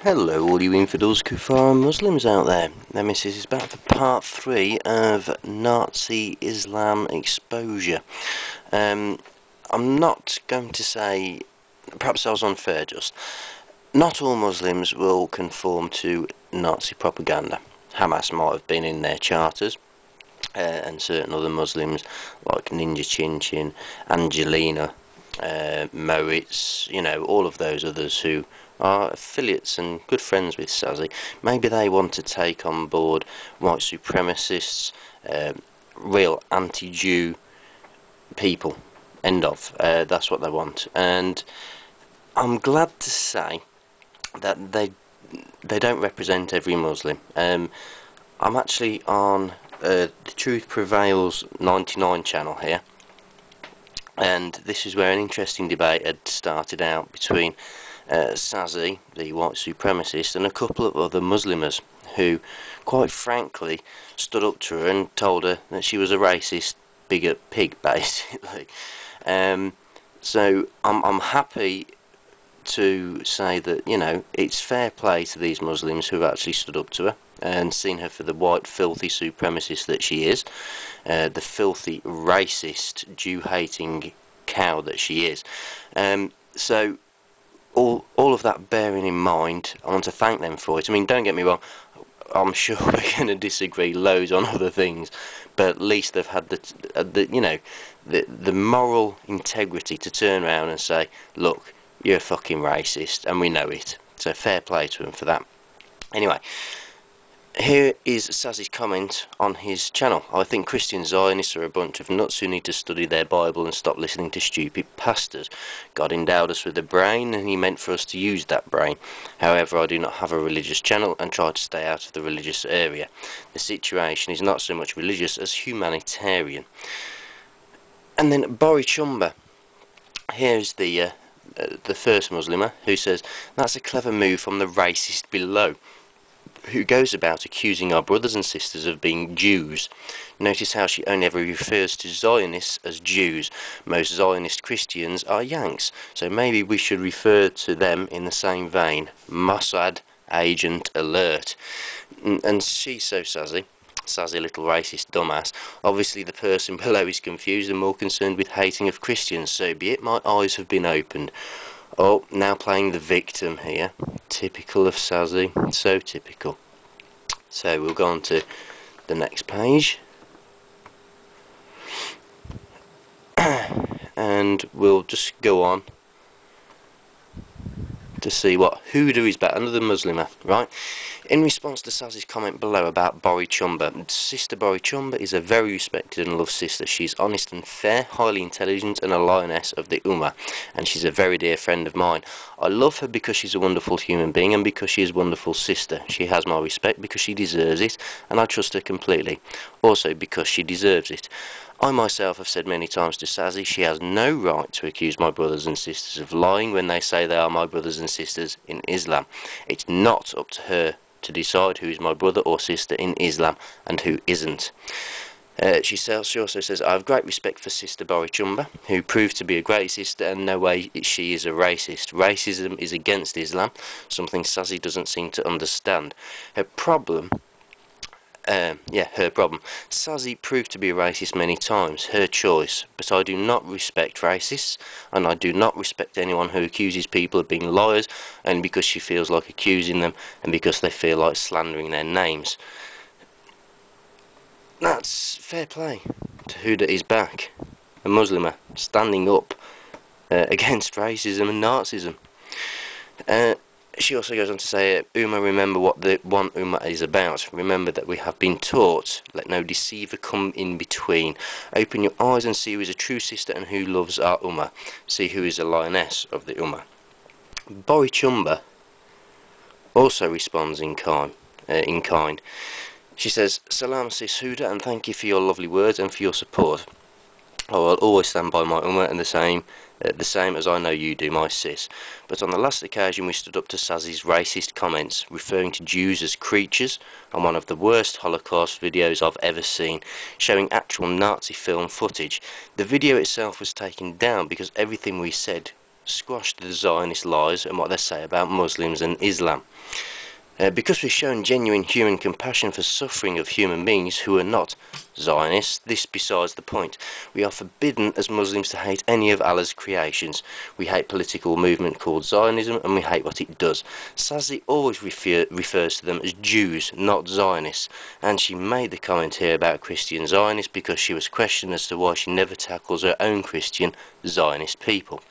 Hello all you infidels, kuffar and Muslims out there. Nemesis is back for part 3 of Nazi Islam exposure. I'm not going to say, perhaps I was unfair just, not all Muslims will conform to Nazi propaganda. Hamas might have been in their charters, and certain other Muslims like Ninjachinchin, Angelina, Moritz, you know, all of those others who are affiliates and good friends with Sazi. Maybe they want to take on board white supremacists, real anti-Jew people. End of. That's what they want. And I'm glad to say that they don't represent every Muslim. I'm actually on the Truth Prevails 99 channel here, and this is where an interesting debate had started out between Sazi, the white supremacist, and a couple of other Muslims who, quite frankly, stood up to her and told her that she was a racist, bigot pig, basically. So I'm happy to say that, you know, it's fair play to these Muslims who have actually stood up to her and seen her for the white, filthy supremacist that she is, the filthy, racist, Jew-hating cow that she is. So all of that bearing in mind, I want to thank them for it. I mean, don't get me wrong, I'm sure we're going to disagree loads on other things, but at least they've had the moral integrity to turn around and say, look, you're a fucking racist, and we know it. So fair play to him for that. Anyway, here is Sazi's comment on his channel. I think Christian Zionists are a bunch of nuts who need to study their Bible and stop listening to stupid pastors. God endowed us with a brain, and he meant for us to use that brain. However, I do not have a religious channel and try to stay out of the religious area. The situation is not so much religious as humanitarian. And then Bori Chumba. Here's the first Muslimah who says, that's a clever move from the racist below, who goes about accusing our brothers and sisters of being Jews. Notice how she only ever refers to Zionists as Jews. Most Zionist Christians are Yanks, so maybe we should refer to them in the same vein. Mossad agent alert. And she's so Sazi, little racist dumbass. Obviously the person below is confused and more concerned with hating of Christians, so be it, my eyes have been opened. Oh, now playing the victim here. Typical of Sazi, so typical. So we'll go on to the next page. And we'll just go on to see what Huda is back, another Muslimah, right? In response to Sazi's comment below about Bori Chumba, Sister Bori Chumba is a very respected and loved sister. She's honest and fair, highly intelligent, and a lioness of the Ummah, and she's a very dear friend of mine. I love her because she's a wonderful human being and because she is a wonderful sister. She has my respect because she deserves it, and I trust her completely. Also because she deserves it. I myself have said many times to Sazi, she has no right to accuse my brothers and sisters of lying when they say they are my brothers and sisters in Islam. It's not up to her to decide who is my brother or sister in Islam and who isn't. She also says, I have great respect for Sister Bori Chumba, who proved to be a great sister, and no way she is a racist. Racism is against Islam, something Sazi doesn't seem to understand. Her problem. Sazi proved to be a racist many times, her choice, but I do not respect racists, and I do not respect anyone who accuses people of being liars, and because she feels like accusing them, and because they feel like slandering their names. That's fair play to Huda is back, a Muslimah, standing up against racism and Nazism. She also goes on to say, Ummah, remember what the one Ummah is about. Remember that we have been taught. Let no deceiver come in between. Open your eyes and see who is a true sister and who loves our Ummah. See who is a lioness of the Ummah. Bori Chumba also responds in kind. She says, Salam sis Huda, and thank you for your lovely words and for your support. I will always stand by my Ummah and the same as I know you do, my sis. But on the last occasion we stood up to Sazi's racist comments, referring to Jews as creatures, on one of the worst Holocaust videos I've ever seen, showing actual Nazi film footage. The video itself was taken down because everything we said squash the Zionist lies and what they say about Muslims and Islam. Because we've shown genuine human compassion for suffering of human beings who are not Zionists, this besides the point. We are forbidden as Muslims to hate any of Allah's creations. We hate political movement called Zionism, and we hate what it does. Sazi always refers to them as Jews, not Zionists, and she made the comment here about Christian Zionists because she was questioned as to why she never tackles her own Christian Zionist people.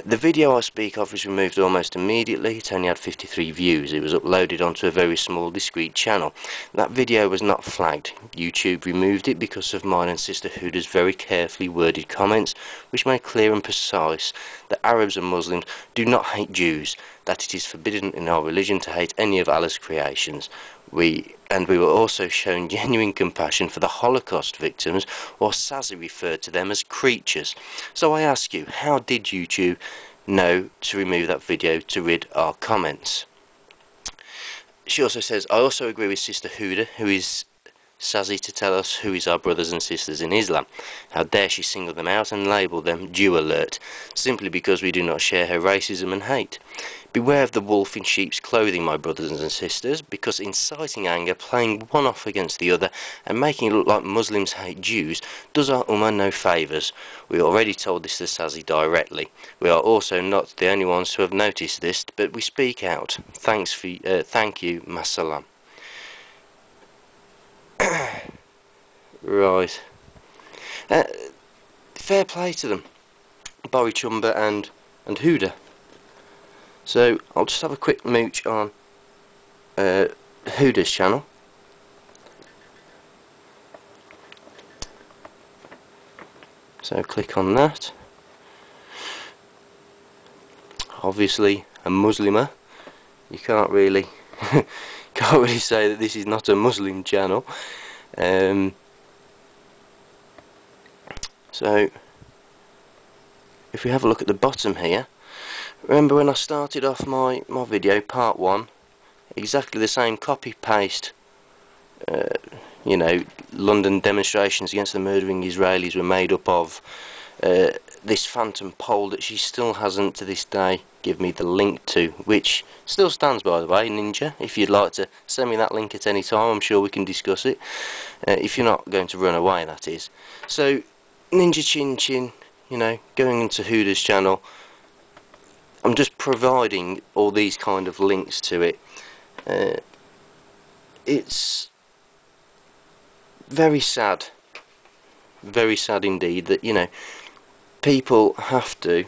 The video I speak of was removed almost immediately. It only had 53 views. It was uploaded onto a very small discreet channel. That video was not flagged. YouTube removed it because of mine and Sister Huda's very carefully worded comments, which made clear and precise that Arabs and Muslims do not hate Jews, that it is forbidden in our religion to hate any of Allah's creations. We were also shown genuine compassion for the Holocaust victims, while Sazi referred to them as creatures. So I ask you, how did YouTube know to remove that video to rid our comments? She also says, I also agree with Sister Huda, who is Sazi, to tell us who is our brothers and sisters in Islam. How dare she single them out and label them Jew alert, simply because we do not share her racism and hate. Beware of the wolf in sheep's clothing, my brothers and sisters, because inciting anger, playing one off against the other, and making it look like Muslims hate Jews does our Ummah no favours. We already told this to Sazi directly. We are also not the only ones who have noticed this, but we speak out. Thank you, Masalam. Right. Fair play to them, Bori Chumba and Huda. So I'll just have a quick mooch on Huda's channel. So click on that. Obviously a Muslimah. You can't really say that this is not a Muslim channel. So if we have a look at the bottom here, remember when I started off my video, part 1, exactly the same copy paste, you know, London demonstrations against the murdering Israelis were made up of this phantom poll that she still hasn't to this day give me the link to, which still stands, by the way, Ninja. If you'd like to send me that link at any time, I'm sure we can discuss it, if you're not going to run away, that is. So Ninjachinchin, you know, going into Huda's channel, I'm just providing all these kind of links to it. It's very sad indeed that, you know, people have to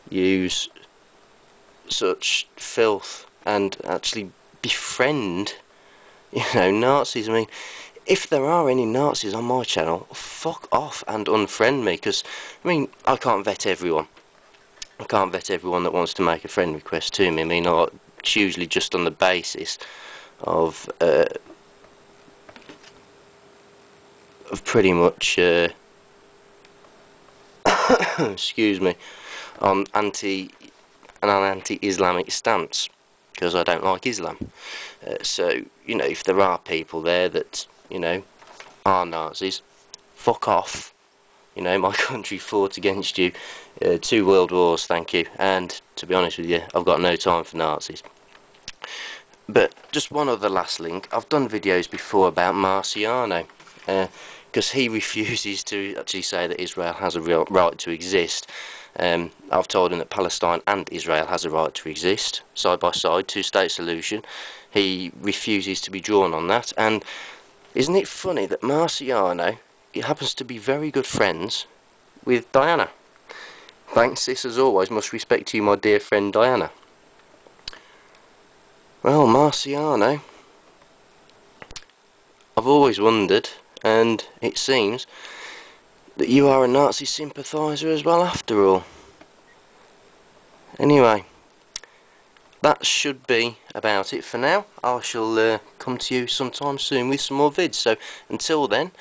use such filth and actually befriend, you know, Nazis. I mean, if there are any Nazis on my channel, fuck off and unfriend me, because, I mean, I can't vet everyone. I can't vet everyone that wants to make a friend request to me. I mean, it's usually just on the basis of pretty much excuse me, on an anti-Islamic stance, because I don't like Islam. So, you know, if there are people there that, you know, are Nazis, fuck off. You know, my country fought against you 2 world wars, thank you, and to be honest with you, I've got no time for Nazis. But just one other last link. I've done videos before about Marciano, because he refuses to actually say that Israel has a real right to exist. I've told him that Palestine and Israel has a right to exist, side by side, 2-state solution. He refuses to be drawn on that, and isn't it funny that Marciano, he happens to be very good friends with Diana. Thanks, sis, as always. Much respect to you, my dear friend Diana. Well, Marciano, I've always wondered, and it seems that you are a Nazi sympathiser as well, after all. Anyway, that should be about it for now. I shall come to you sometime soon with some more vids. So until then,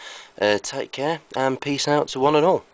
take care and peace out to one and all.